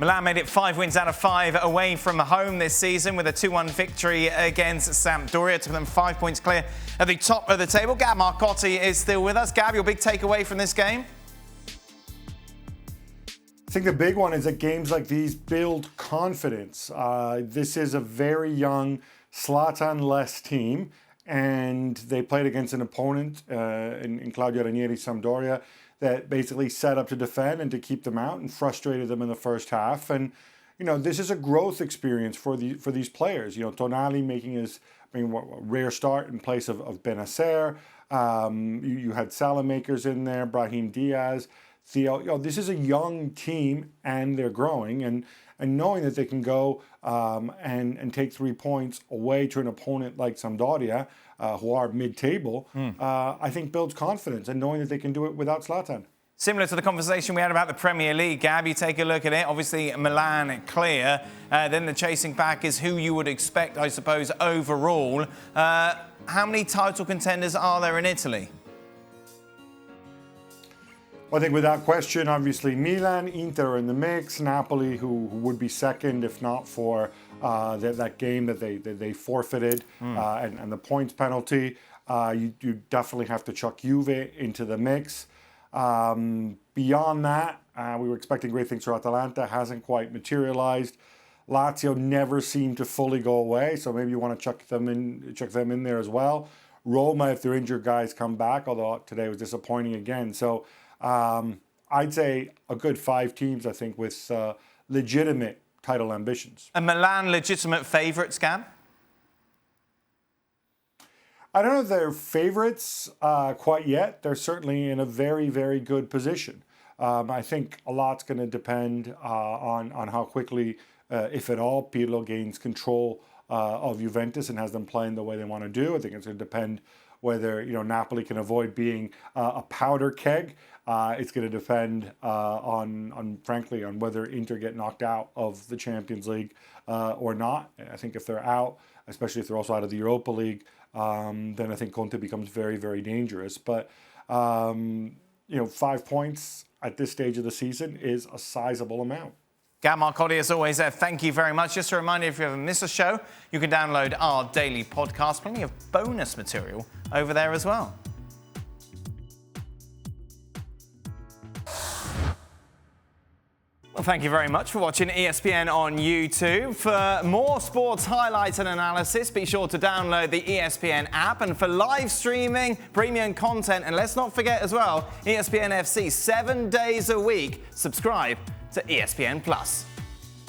Milan made it 5 wins out of 5 away from home this season with a 2-1 victory against Sampdoria. Took them 5 points clear at the top of the table. Gab Marcotti is still with us. Gab, your big takeaway from this game? I think the big one is that games like these build confidence. This is a very young Zlatan-less team, and they played against an opponent in Claudio Ranieri Sampdoria that basically set up to defend and to keep them out and frustrated them in the first half. And, you know, this is a growth experience for these players. You know, Tonali making his rare start in place of Benacer. You had Salamakers in there, Brahim Diaz, Theo. You know, this is a young team and they're growing. And knowing that they can go and take 3 points away to an opponent like Sampdoria, who are mid-table, I think builds confidence, and knowing that they can do it without Zlatan. Similar to the conversation we had about the Premier League, Gab, you take a look at it. Obviously, Milan clear. Then the chasing back is who you would expect, I suppose, overall. How many title contenders are there in Italy? Well, I think without question, obviously, Milan, Inter are in the mix. Napoli, who would be second if not for that game that they forfeited and the points penalty. You definitely have to chuck Juve into the mix. Beyond that, we were expecting great things for Atalanta. Hasn't quite materialized. Lazio never seemed to fully go away, so maybe you want to chuck them in there as well. Roma, if their injured guys come back, although today was disappointing again. So I'd say a good 5 teams, I think, with legitimate title ambitions. And Milan legitimate favourites, Gab? I don't know if they're favourites quite yet. They're certainly in a very, very good position. I think a lot's going to depend on how quickly, if at all, Pirlo gains control of Juventus and has them playing the way they want to do. I think it's going to depend whether Napoli can avoid being a powder keg. It's going to depend frankly, on whether Inter get knocked out of the Champions League or not. I think if they're out, especially if they're also out of the Europa League, then I think Conte becomes very, very dangerous. But 5 points at this stage of the season is a sizable amount. Gab Marcotti, as always, thank you very much. Just a reminder, if you ever miss a show, you can download our daily podcast. Plenty of bonus material over there as well. Well, thank you very much for watching ESPN on YouTube. For more sports highlights and analysis, be sure to download the ESPN app. And for live streaming, premium content, and let's not forget as well, ESPN FC 7 days a week. Subscribe to ESPN+.